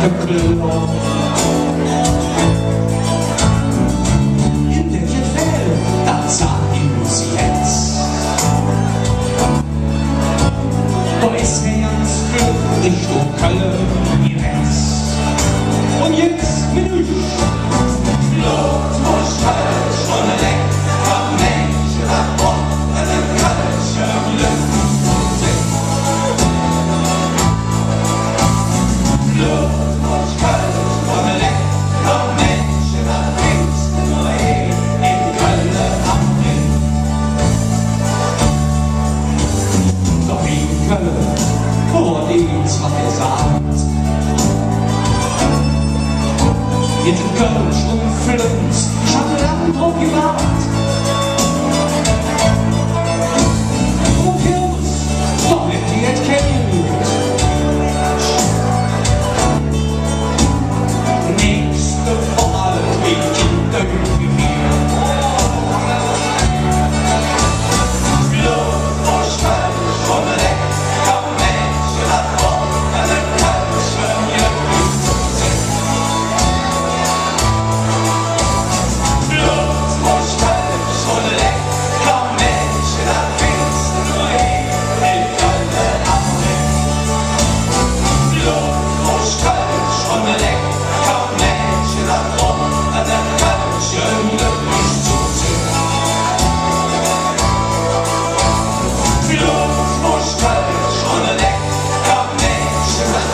Klon. In welches Fell, das sah uns jetzt. Da ist er ganz Glück Richtung Köln gereist. Und jetzt bin ich Blut, muss falsch und lecker Mensch, da braucht einen kalten Glück. Hat gesagt, jetzt in Kölsch und Flens, ich hatte lang drauf gewartet. Und Kirmes, doch wird die jetzt kennen. Nächste Woche bin ich in Döppi wieder. Blut und Stolz und lecker Menschen, das Wort. Los, muss falsch und lecker Menschen, das